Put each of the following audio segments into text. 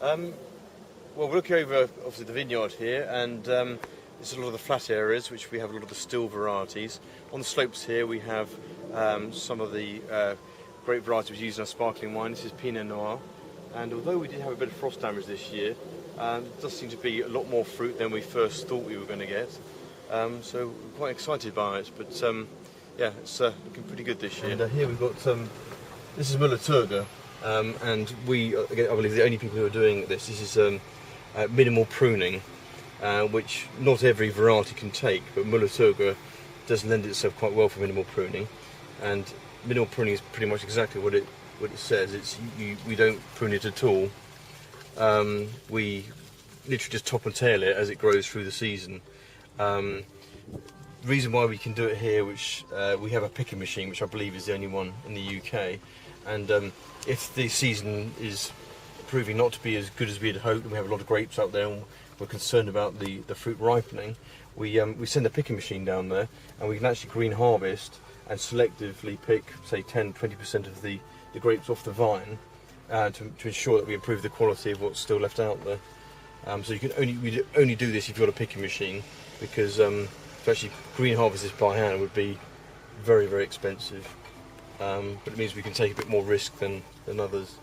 Well, we're looking over obviously the vineyard here, and this is a lot of the flat areas, which we have a lot of the still varieties. On the slopes here we have some of the grape varieties we use in our sparkling wine. This is Pinot Noir, and although we did have a bit of frost damage this year, it does seem to be a lot more fruit than we first thought we were going to get. So we're quite excited by it, but yeah, it's looking pretty good this year. And here we've got, this is Müller-Thurgau, and we, again, I believe the only people who are doing this. This is minimal pruning, which not every variety can take, but Müller-Thurgau does lend itself quite well for minimal pruning. And minimal pruning is pretty much exactly what it says. It's we don't prune it at all. We literally just top and tail it as it grows through the season. The reason why we can do it here, which we have a picking machine, which I believe is the only one in the UK, and if the season is proving not to be as good as we had hoped, and we have a lot of grapes out there and we're concerned about the fruit ripening, we send a picking machine down there, and we can actually green harvest and selectively pick, say, 10-20% of the grapes off the vine to ensure that we improve the quality of what's still left out there. So you can only do this if you've got a picking machine, because to actually green harvest this by hand would be very, very expensive. But it means we can take a bit more risk than others.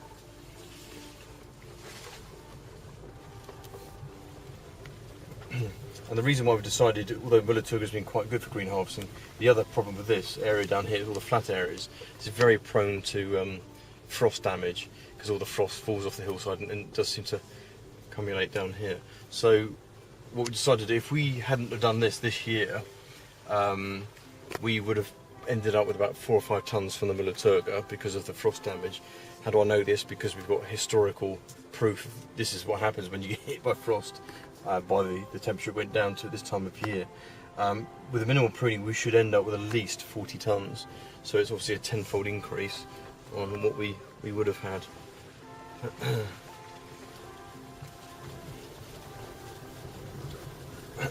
And the reason why we've decided, although Müller-Thurgau has been quite good for green harvesting, the other problem with this area down here, all the flat areas, is very prone to frost damage, because all the frost falls off the hillside and it does seem to accumulate down here. So what we decided to do, if we hadn't have done this year, we would have ended up with about 4 or 5 tons from the Müller-Thurgau because of the frost damage. How do I know this? Because we've got historical proof this is what happens when you get hit by frost. By the temperature it went down to at this time of year. With the minimal pruning, we should end up with at least 40 tons. So it's obviously a tenfold increase on what we would have had.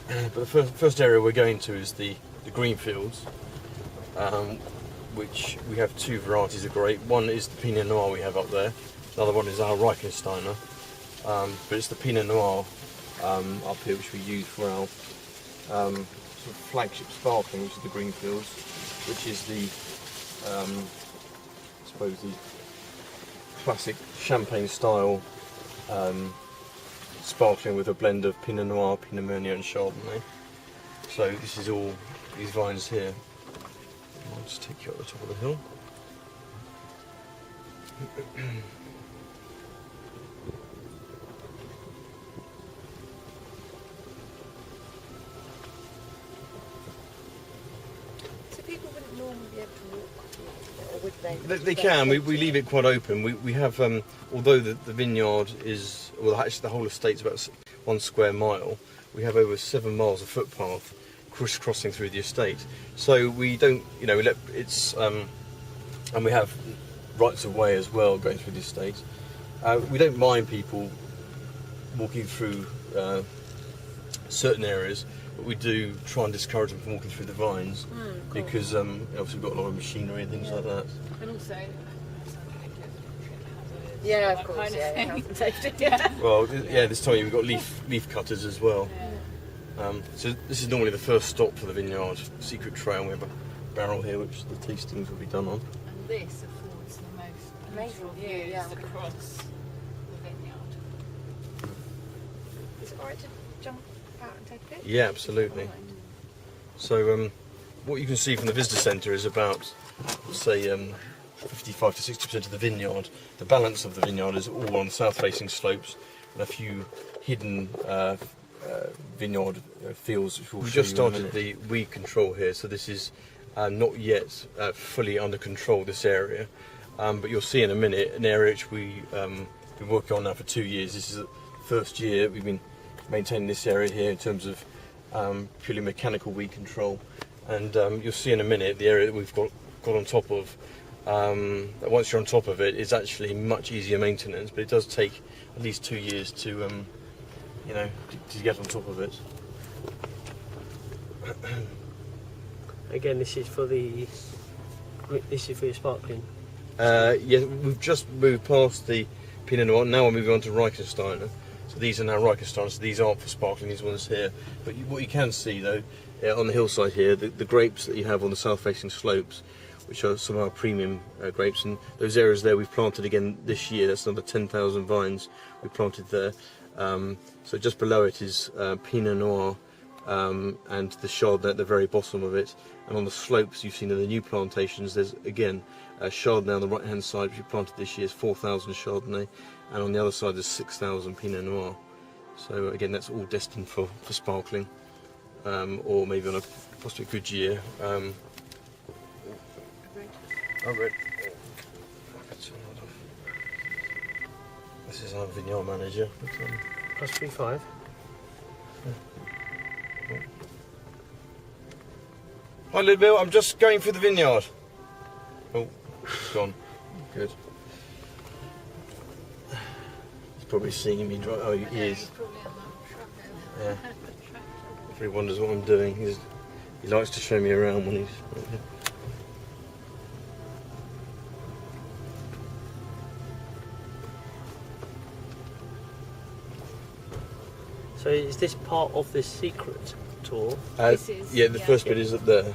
But the first area we're going to is the green fields, which we have 2 varieties of grape. One is the Pinot Noir we have up there. Another one is our Reichensteiner. But it's the Pinot Noir up here, which we use for our sort of flagship sparkling, which is the Greenfields, which is the I suppose the classic champagne style sparkling with a blend of Pinot Noir, Pinot Meunier and Chardonnay. So this is all these vines here. I'll just take you up the top of the hill. They can. We leave it quite open. We have, although the vineyard is, well, actually the whole estate's about 1 square mile. We have over 7 miles of footpath crisscrossing through the estate. So we don't, we let it's, and we have rights of way as well going through the estate. We don't mind people walking through certain areas, but we do try and discourage them from walking through the vines, because obviously we've got a lot of machinery and things like that. And also, yeah, of course, yeah. Well, yeah, this time we've got leaf cutters as well. Yeah. So this is normally the first stop for the vineyard, secret trail. We have a barrel here which the tastings will be done on. And this affords the most amazing views across the vineyard. Is it alright to jump out and take a picture? Yeah, absolutely. So what you can see from the visitor centre is about, say, 55 to 60% of the vineyard. The balance of the vineyard is all on south-facing slopes, and a few hidden vineyard fields. Which we just started the weed control here, so this is not yet fully under control, this area. But you'll see in a minute an area which we've been working on now for 2 years. This is the first year we've been maintaining this area here in terms of purely mechanical weed control. And you'll see in a minute the area that we've got on top of. Once you're on top of it, it's actually much easier maintenance, but it does take at least 2 years to to get on top of it. Again, this is for your sparkling. Yeah, we've just moved past the Pinot Noir. Now we're moving on to Reichensteiner. So these are now Reichensteiner, so these aren't for sparkling, these ones here. But what you can see though, on the hillside here, the grapes that you have on the south-facing slopes, which are some of our premium grapes, and those areas there we've planted again this year. That's another 10,000 vines we planted there. So just below it is Pinot Noir and the Chardonnay at the very bottom of it. And on the slopes you've seen in the new plantations, there's again Chardonnay on the right hand side, which we planted this year, is 4,000 Chardonnay, and on the other side there's 6,000 Pinot Noir. So again, that's all destined for sparkling, or maybe on a possibly good year. Red. This is our vineyard manager. Plus 3.5. Hi, little Bill. I'm just going through the vineyard. Oh, it's gone. Good. He's probably seeing me drive. Oh, he is. Yeah. He wonders what I'm doing. He likes to show me around when he's. So is this part of this secret tour? This is, yeah, the first bit is up there.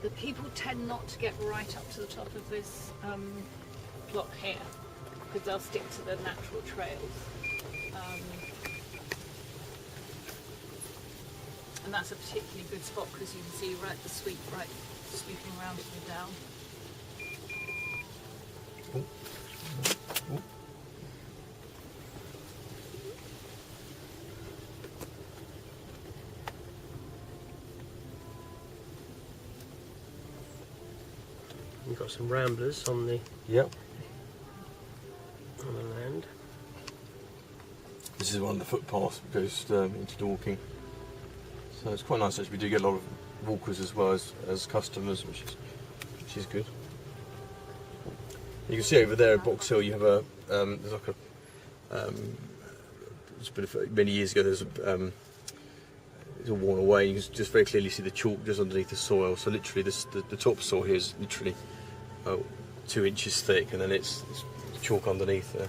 The people tend not to get right up to the top of this block here because they'll stick to the natural trails. And that's a particularly good spot because you can see the sweep sweeping around to the down. We've got some ramblers on the land. This is one of the footpaths that goes into the walking. So it's quite nice actually. We do get a lot of walkers as well as customers, which is good. You can see over there at Box Hill you have there's like it's been many years ago, there's it's all worn away. You can just very clearly see the chalk just underneath the soil. So literally the topsoil here is literally 2 inches thick, and then it's chalk underneath there.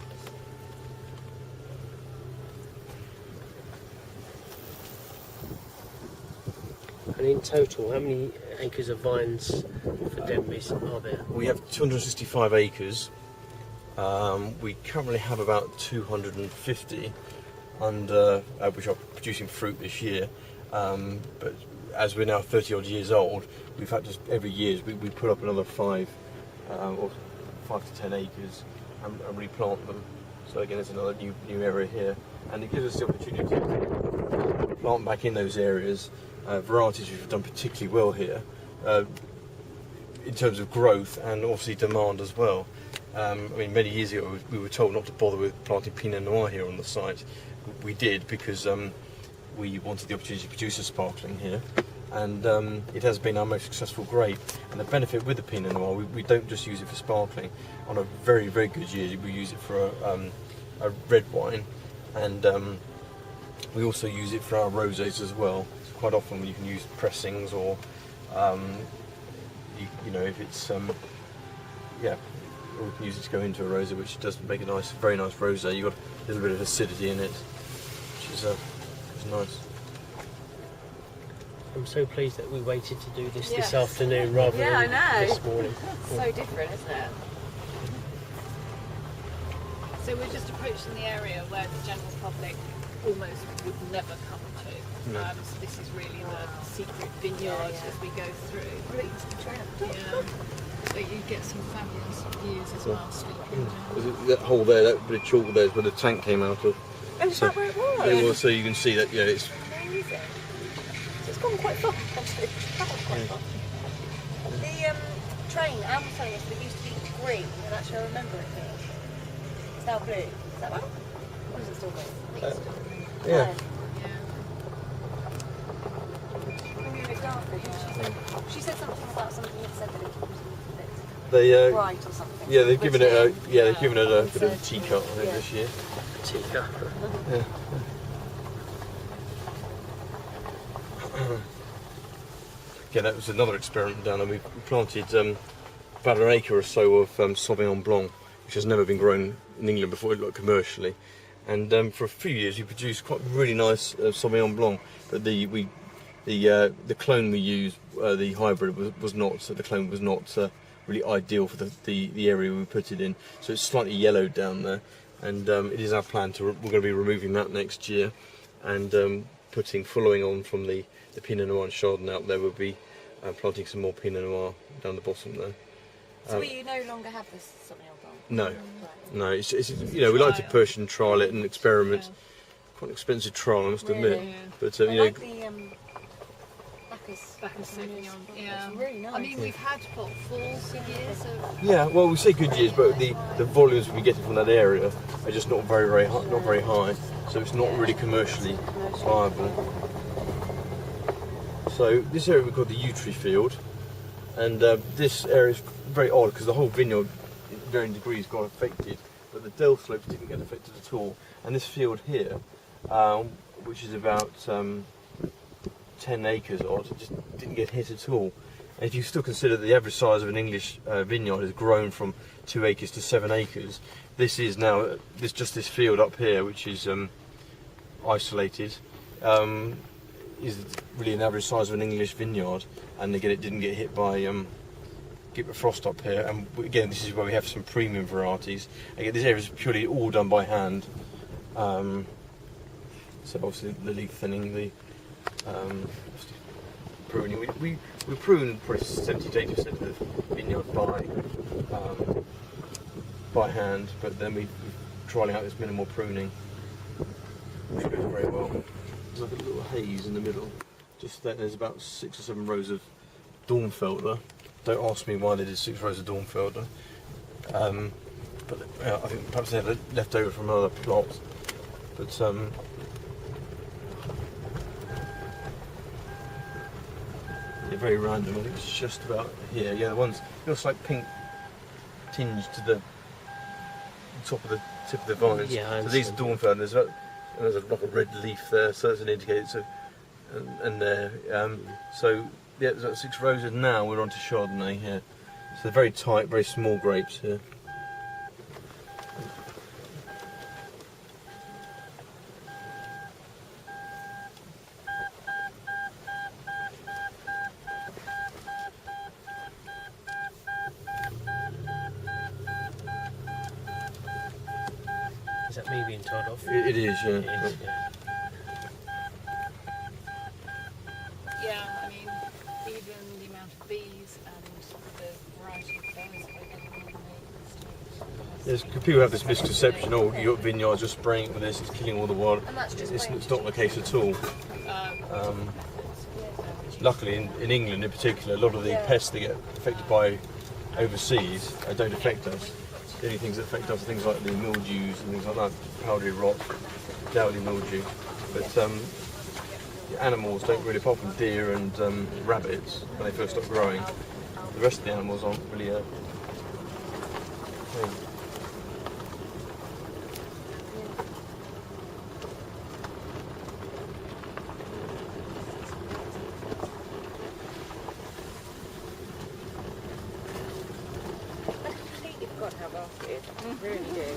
And in total, how many acres of vines for Denbies are there? We have 265 acres. We currently have about 250 under, which are producing fruit this year. But as we're now 30 odd years old, we've had to, every year we put up another 5 to 10 acres and replant them. So again, there's another new area here, and it gives us the opportunity to plant back in those areas varieties which have done particularly well here in terms of growth and obviously demand as well. I mean, many years ago we were told not to bother with planting Pinot Noir here on the site. We did because we wanted the opportunity to produce a sparkling here, and it has been our most successful grape. And the benefit with the Pinot Noir, we don't just use it for sparkling. On a very, very good year, we use it for a red wine, and we also use it for our rosés as well. So quite often you can use pressings, or you know, if it's yeah, or we can use it to go into a rosé, which does make a nice, very nice rosé. You've got a little bit of acidity in it, which is nice. I'm so pleased that we waited to do this this afternoon rather than this morning. So different, isn't it? So we're just approaching the area where the general public almost would never come to. No. So this is really the secret vineyard as we go through. Yeah. So you get some fabulous views as well, sweeping down. That hole there, that bit of chalk there is where the tank came out of. Oh, is that where it was? It was, so you can see that, yeah, it's... Amazing. So it's gone quite far, actually. Travelled quite far. The train, I was telling us, it used to be green, and actually I remember it being. It's now blue. Is that right? Or is it still green? Yeah. She said something about something that said that it was a They, bit bright or something. yeah, they've given it a, they've given it a bit of a tea-cut, I think, this year. Tika. Yeah. Yeah, that was another experiment down there. We planted about an acre or so of Sauvignon Blanc, which has never been grown in England before, like commercially. And for a few years we produced quite really nice Sauvignon Blanc, but the clone we used, the hybrid was not. So the clone was not really ideal for the area we put it in. So it's slightly yellowed down there, and it is our plan we're going to be removing that next year, and following on from the Pinot Noir and Chardonnay up there, we'll be planting some more Pinot Noir down the bottom there. So will you no longer have this Sauvignon Blanc? No, Right. no. It's we like to push and trial it and experiment. Quite an expensive trial, I must admit. Really? But I you know, like the Back of Sauvignon. Yeah. It's really nice. I mean, we've had what, 4 good years of yeah. Well, we say good years, but the volumes we get from that area are just not very high, not very high. So it's not really commercially viable. So this area we call the yew tree field, and this area is very odd because the whole vineyard, in varying degrees, got affected, but the dell slopes didn't get affected at all. And this field here, which is about 10 acres odd, just didn't get hit at all. And if you still consider the average size of an English vineyard has grown from 2 acres to 7 acres, this is now just this field up here, which is isolated, is really an average size of an English vineyard, and again it didn't get hit by frost up here. And again, this is where we have some premium varieties. Again, this area is purely all done by hand. So obviously the leaf thinning, the pruning. We prune probably 70 to 80% of the vineyard by hand, but then we're trialling out this minimal pruning, which goes very well. There's like a little haze in the middle. Just then there's about 6 or 7 rows of Dornfelder. Don't ask me why they did 6 rows of Dornfelder. But I think perhaps they had left over from another plot. But they're very random. I think it's just about here. Yeah, the ones looks like pink tinge to the top of the tip of the vines. Yeah, so these are Dornfelder. There's like a red leaf there, so that's an indicator. So and there. So yeah, there's about 6 rows, and now we're on to Chardonnay here. So they're very tight, very small grapes here. Is that me being told off? It is, yeah. It is, yeah. yeah. I mean, even the amount of bees and the variety of flowers that they get on Yes, people have this misconception, oh, you've got vineyards, just spraying it with this, it's killing all the wild. And that's just It's not the case at all. Luckily, in England in particular, a lot of the pests that get affected by overseas don't affect us. The only things that affect us are things like the mildews and things like that, powdery rot, dowdy mildew. But the animals don't really, apart from deer and rabbits, when they first stop growing, the rest of the animals aren't really God, how vast it is. I really do.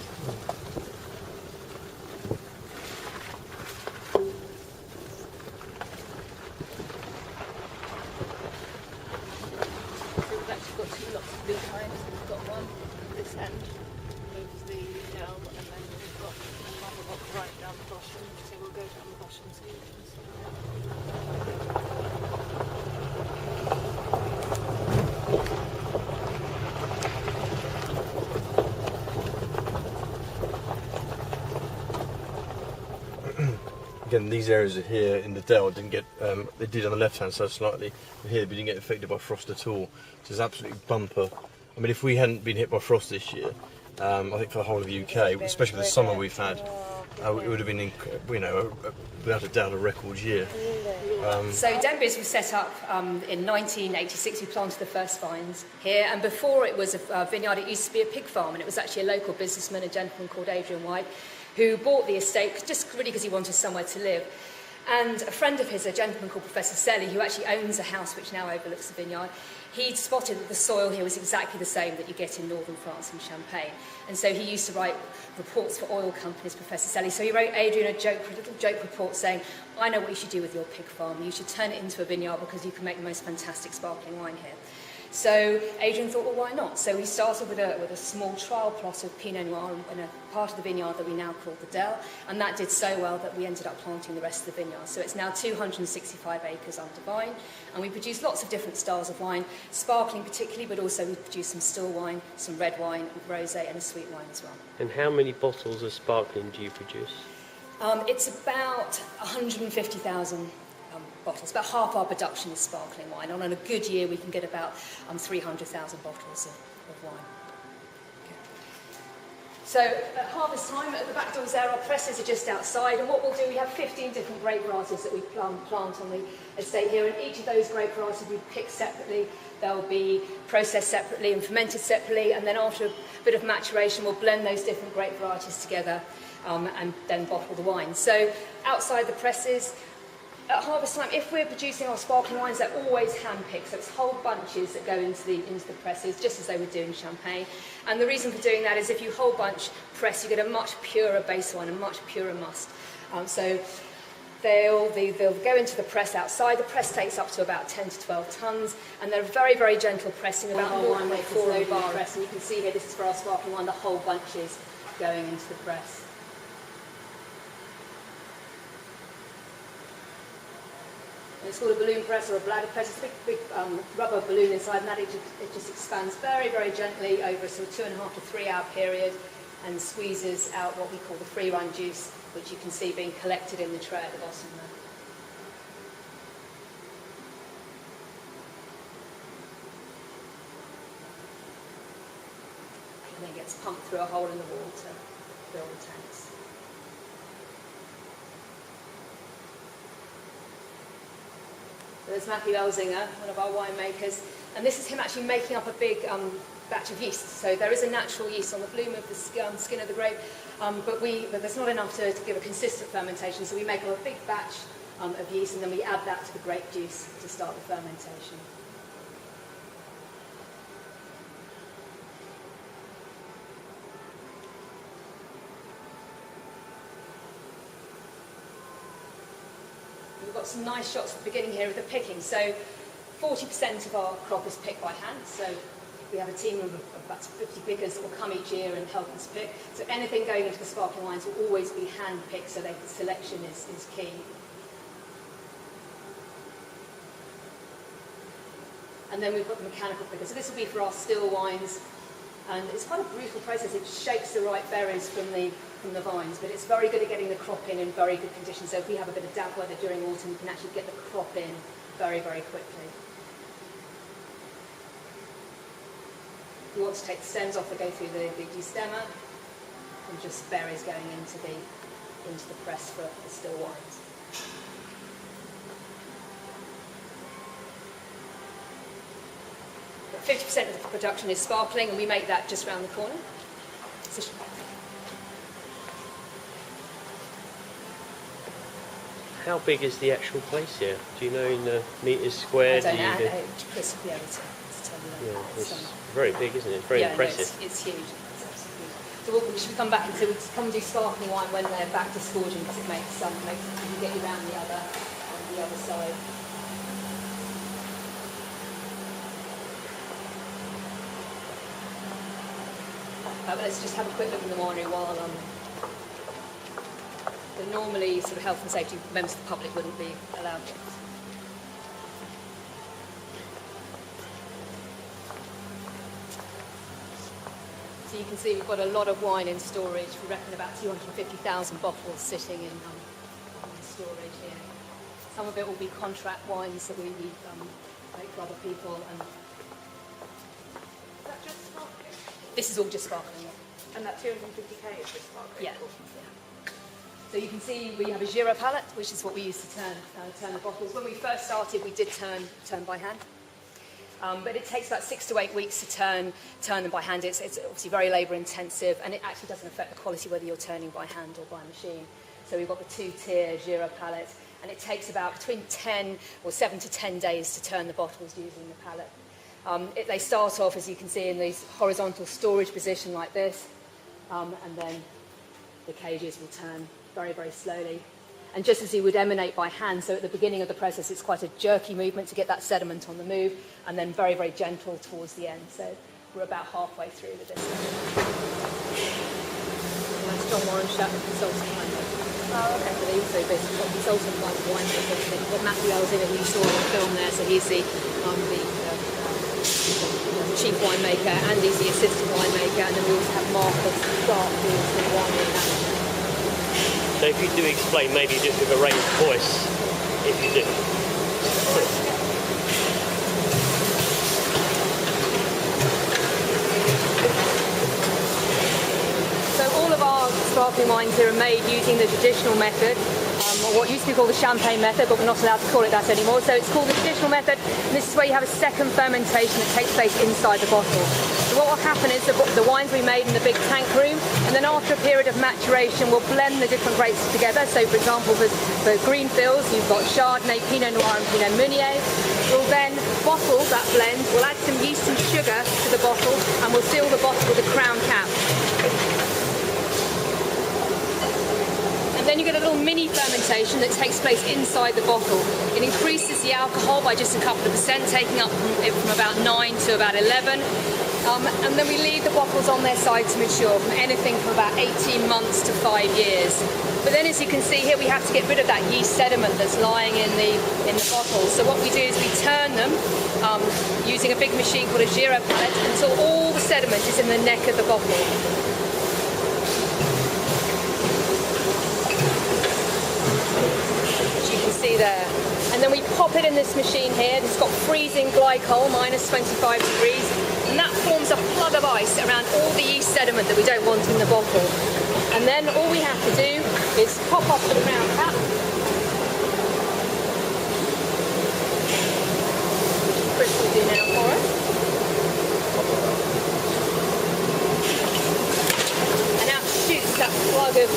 So we've actually got 2 lots of beehives. We've got one at this end of the dell, and then we've got another lot right down the bottom. So we'll go down the bottom so you can see. Again, these areas are here in the dell didn't get, they did on the left hand side slightly, but here we didn't get affected by frost at all. So it's absolutely bumper. I mean, if we hadn't been hit by frost this year, I think for the whole of the UK, especially with the summer we've had, it would have been, without a doubt, a record year. So Denbies was set up in 1986. We planted the first vines here, and before it was a vineyard, it used to be a pig farm, and it was actually a local businessman, a gentleman called Adrian White, who bought the estate just really because he wanted somewhere to live. And a friend of his, a gentleman called Professor Selly, who actually owns a house which now overlooks the vineyard, he'd spotted that the soil here was exactly the same that you get in northern France and Champagne. And so he used to write reports for oil companies, Professor Selly. So he wrote Adrian a little joke report saying, I know what you should do with your pig farm. You should turn it into a vineyard because you can make the most fantastic sparkling wine here. So Adrian thought, well, why not? So he started with a small trial plot of Pinot Noir in a part of the vineyard that we now call the Dell, and that did so well that we ended up planting the rest of the vineyard. So it's now 265 acres under vine, and we produce lots of different styles of wine, sparkling particularly, but also we produce some still wine, some red wine, rosé, and a sweet wine as well. And how many bottles of sparkling do you produce? It's about 150,000 bottles. About half our production is sparkling wine, and on a good year we can get about 300,000 bottles of wine. Okay. So at harvest time, at the back doors there, our presses are just outside, and what we'll do, we have 15 different grape varieties that we plant on the estate here, and each of those grape varieties we pick separately. They'll be processed separately and fermented separately, and then after a bit of maturation we'll blend those different grape varieties together and then bottle the wine. So outside the presses, at harvest time, if we're producing our sparkling wines, they're always hand-picked, so it's whole bunches that go into the presses, just as they would do in Champagne. And the reason for doing that is if you whole bunch press, you get a much purer base wine, a much purer must. So they'll go into the press outside. The press takes up to about 10 to 12 tonnes, and they're very, very gentle pressing, about 0.4 bar press. And you can see here, this is for our sparkling wine, the whole bunches going into the press. It's called a balloon press or a bladder press. It's a big rubber balloon inside, and that it just expands very, very gently over a sort of 2.5 to 3 hour period and squeezes out what we call the free run juice, which you can see being collected in the tray at the bottom there. And then it gets pumped through a hole in the wall to fill the tanks. There's Matthew Elzinger, one of our winemakers, and this is him actually making up a big batch of yeast. So there is a natural yeast on the bloom of the skin of the grape, but there's not enough to give a consistent fermentation, so we make up a big batch of yeast, and then we add that to the grape juice to start the fermentation. We've got some nice shots at the beginning here of the picking. So 40% of our crop is picked by hand. So we have a team of about 50 pickers that will come each year and help us pick. So anything going into the sparkling wines will always be hand picked, so the selection is key. And then we've got the mechanical picker. So this will be for our still wines. And it's quite a brutal process. It shakes the right berries from the vines, but it's very good at getting the crop in very good conditions. So if we have a bit of damp weather during autumn, we can actually get the crop in very, very quickly. If you want to take the stems off, they go through the destemmer, and just berries going into the press for still wines. But 50% of the production is sparkling, and we make that just round the corner. So how big is the actual place here? Do you know in metres squared? I don't know. Chris will be able to tell you that. Yeah, it's very big, isn't it? It's very impressive. No, it's huge. It's absolutely huge. So we should come back and come and do sparkling wine when they're back disgorging, because it makes you can get you around the other side. But let's just have a quick look in the winery while the normally sort of health and safety members of the public wouldn't be allowed. So you can see we've got a lot of wine in storage. We reckon about 250,000 bottles sitting in storage here. Some of it will be contract wines that we make for other people. And Is that just sparkling? this is all just sparkling. And that 250k is just sparkling? Yeah. So you can see we have a Gira palette, which is what we use to turn the bottles. When we first started, we did turn by hand. But it takes about 6 to 8 weeks to turn them by hand. It's obviously very labour intensive, and it actually doesn't affect the quality whether you're turning by hand or by machine. So we've got the 2-tier Gira palette, and it takes about between 10 or 7 to 10 days to turn the bottles using the pallet. They start off, as you can see, in these horizontal storage position like this, and then the cages will turn very, very slowly. And just as you would emanate by hand, so at the beginning of the process it's quite a jerky movement to get that sediment on the move, and then very, very gentle towards the end. So we're about halfway through with this. That's John Warrenshire, consultant winemaker. Oh, okay. But they also basically got consultant winemaker. They've got Matthew Elsinger, who you saw on the film there, so he's the chief winemaker, and he's the assistant winemaker, and then we also have Marcus Stark, who is the winery manager. So if you do explain, maybe just with a raised voice, if you do. So all of our sparkling wines here are made using the traditional method, or what used to be called the champagne method, but we're not allowed to call it that anymore. So it's called the traditional method, and this is where you have a second fermentation that takes place inside the bottle. So what will happen is the wines will be made in the big tank room, and then after a period of maturation, we'll blend the different grapes together. So for example, for green fields, you've got Chardonnay, Pinot Noir and Pinot Meunier. We'll then bottle that blend, we'll add some yeast and sugar to the bottle, and we'll seal the bottle with a crown cap. And then you get a little mini fermentation that takes place inside the bottle. It increases the alcohol by just a couple of percent, taking up from about 9 to about 11. And then we leave the bottles on their side to mature from anything from about 18 months to 5 years. But then, as you can see here, we have to get rid of that yeast sediment that's lying in the bottles. So what we do is we turn them using a big machine called a gyro pallet until all the sediment is in the neck of the bottle. See there, and then we pop it in this machine here. It's got freezing glycol, minus 25 degrees, and that forms a plug of ice around all the yeast sediment that we don't want in the bottle. And then all we have to do is pop off the crown cap, Chris will do now for us. And out shoots that plug of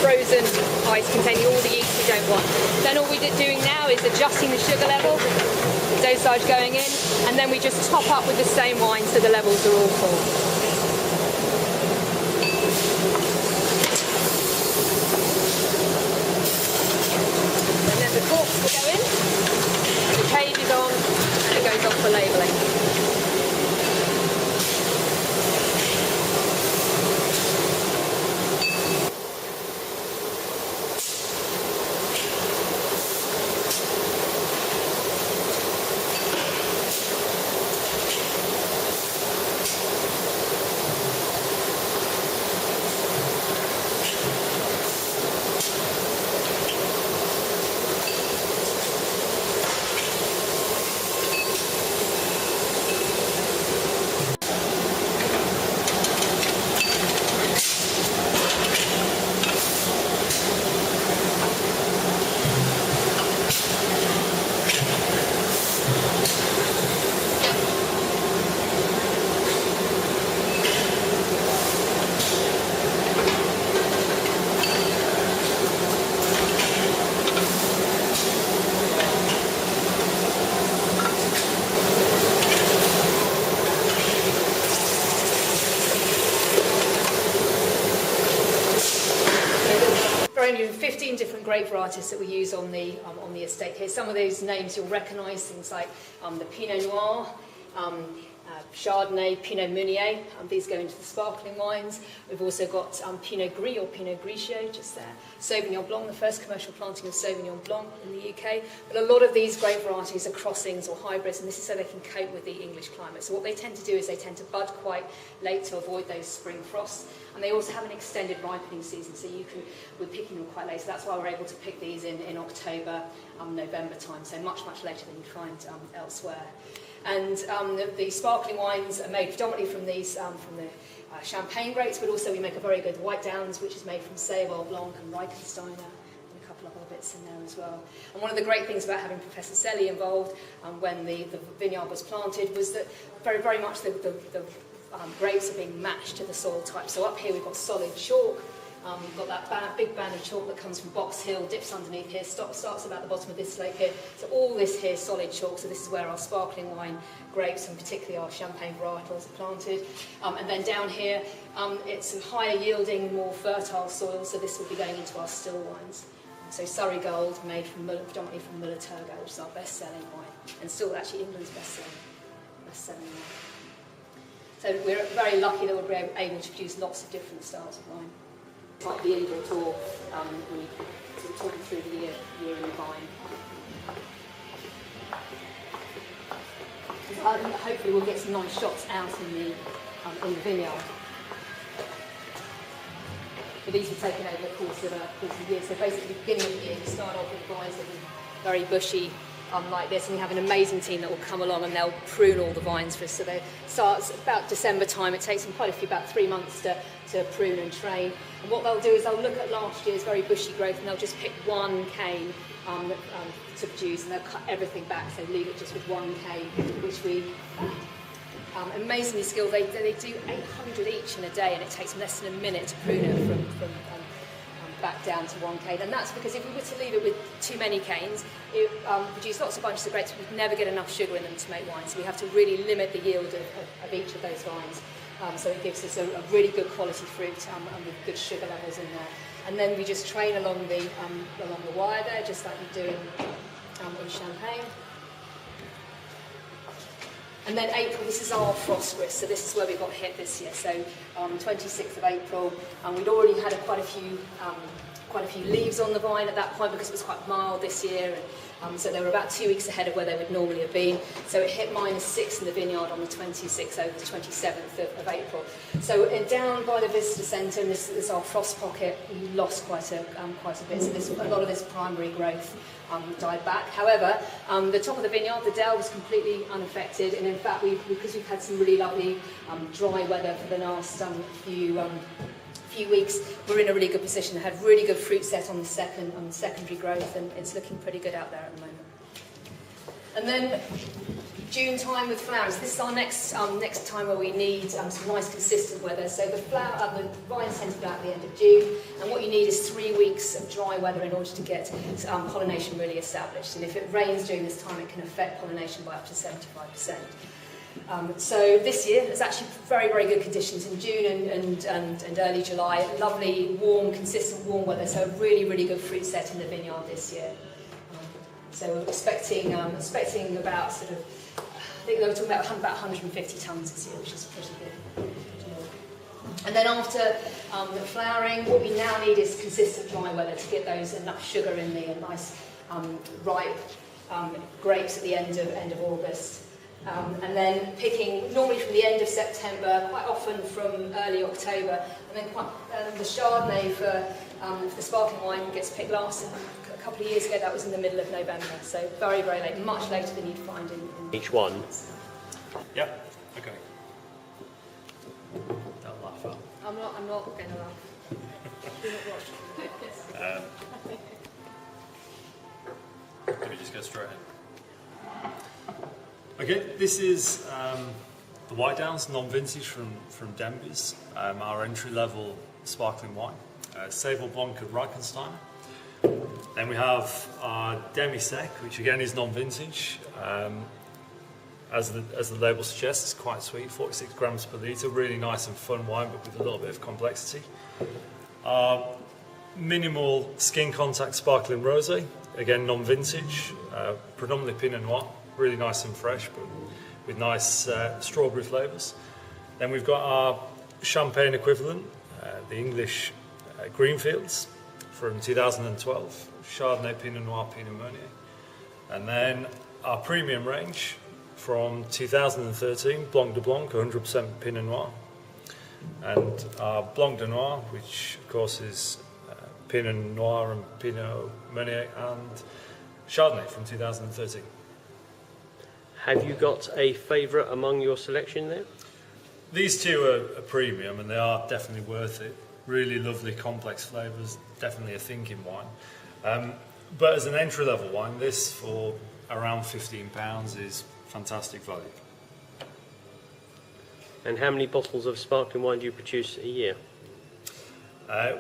frozen ice containing all the yeast we don't want. Then all we're doing now is adjusting the sugar level, the dosage going in, and then we just top up with the same wine so the levels are all full. And then the corks will go in, the cage is on, and it goes off for labelling. only 15 different grape varieties that we use on the estate here. Some of those names you'll recognise, things like the Pinot Noir, Chardonnay, Pinot Meunier. These go into the sparkling wines. We've also got Pinot Gris or Pinot Grigio just there. Sauvignon Blanc, the first commercial planting of Sauvignon Blanc in the UK. But a lot of these grape varieties are crossings or hybrids, and this is so they can cope with the English climate. So what they tend to do is they tend to bud quite late to avoid those spring frosts. And they also have an extended ripening season, so we're picking them quite late. So that's why we're able to pick these in October, November time, so much, much later than you find elsewhere. And the sparkling wines are made predominantly from these, from the champagne grapes, but also we make a very good white downs, which is made from Seyval Blanc and Reichensteiner, and a couple of other bits in there as well. And one of the great things about having Professor Selly involved when the vineyard was planted was that very, very much the grapes are being matched to the soil type. So up here we've got solid chalk, We've got that big band of chalk that comes from Box Hill, dips underneath here, starts about the bottom of this slope here. So all this here is solid chalk, so this is where our sparkling wine grapes and particularly our champagne varietals are planted. And then down here, it's a higher yielding, more fertile soil, so this will be going into our still wines. So Surrey Gold, made from predominantly from Muller Turgot, which is our best-selling wine, and still actually England's best-selling wine. So we're very lucky that we're able to produce lots of different styles of wine. Like the indoor tour, when you sort of talk through the year in the vine. Hopefully we'll get some nice shots out in the vineyard. But these were taken over the course of a year. So basically, at the beginning of the year, you start off with vines that are very bushy, like this, and we have an amazing team that will come along and they'll prune all the vines for us. So they start about December time. It takes them about 3 months to prune and train. And what they'll do is they'll look at last year's very bushy growth and they'll just pick one cane to produce, and they'll cut everything back, so leave it just with one cane, which we amazingly skilled. They do 800 each in a day, and it takes them less than a minute to prune it from back down to one cane. And that's because if we were to leave it with too many canes, it produce lots of bunches of grapes, but we'd never get enough sugar in them to make wine. So we have to really limit the yield of each of those vines. So it gives us a really good quality fruit and with good sugar levels in there. And then we just train along the wire there, just like we do in Champagne. And then April, this is our frost grist, so this is where we got hit this year. So 26th of April, we'd already had quite a few leaves on the vine at that point because it was quite mild this year, and so they were about 2 weeks ahead of where they would normally have been. So it hit -6 in the vineyard on the 26th over the 27th of April. So down by the visitor centre, and this is our frost pocket, we lost quite a bit. So a lot of this primary growth died back. However, the top of the vineyard, the dell, was completely unaffected, and in fact, because we've had some really lovely dry weather for the last few weeks, we're in a really good position. Had really good fruit set on the secondary growth, and it's looking pretty good out there at the moment. And then June time with flowers. This is our next time where we need some nice consistent weather. So the vines tend to flower at the end of June, and what you need is 3 weeks of dry weather in order to get pollination really established. And if it rains during this time, it can affect pollination by up to 75%. So this year, there's actually very, very good conditions in June and early July. Lovely, warm, consistent warm weather. So really, really good fruit set in the vineyard this year. So we're expecting about sort of, I think they were talking about 150 tonnes this year, which is pretty good. And then after the flowering, what we now need is consistent dry weather to get those enough sugar in the nice ripe grapes at the end of August. And then picking normally from the end of September, quite often from early October, and then the Chardonnay for the sparkling wine gets picked last. And a couple of years ago, that was in the middle of November, so very, very late, much later than you'd find in each one. Yep. Okay. Don't laugh out. I'm not going to laugh. Do not watch. Let me just go straight in. Okay, this is the White Downs non-vintage from Denbies, our entry-level sparkling wine. Sable Blanc of Reichenstein. Then we have our Demi-Sec, which again is non-vintage. As the label suggests, it's quite sweet, 46 grams per litre, really nice and fun wine, but with a little bit of complexity. Minimal skin contact sparkling rosé, again non-vintage, predominantly Pinot Noir, really nice and fresh, but with nice strawberry flavours. Then we've got our champagne equivalent, the English Greenfields from 2012, Chardonnay, Pinot Noir, Pinot Meunier. And then our premium range from 2013, Blanc de Blanc, 100% Pinot Noir. And our Blanc de Noir, which of course is Pinot Noir and Pinot Meunier and Chardonnay from 2013. Have you got a favourite among your selection there? These two are premium, and they are definitely worth it. Really lovely, complex flavours, definitely a thinking wine. But as an entry-level wine, this for around £15 is fantastic value. And how many bottles of sparkling wine do you produce a year?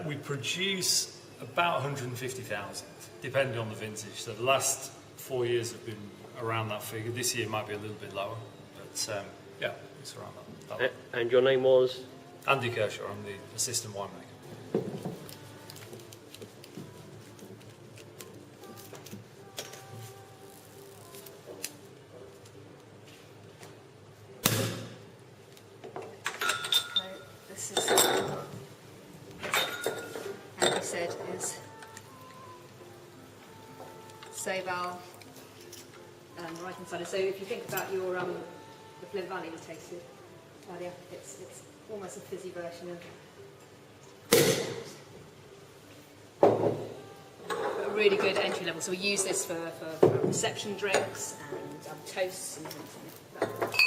We produce about 150,000, depending on the vintage. So the last 4 years have been around that figure. This year might be a little bit lower, but yeah, it's around that level. And your name was? Andy Kershaw, I'm the assistant winemaker. This is, as we said, is Saval and right inside it. So if you think about your the Flint Valley we tasted earlier, it's almost a fizzy version of a really good entry level. So we use this for reception drinks and toasts and things like that.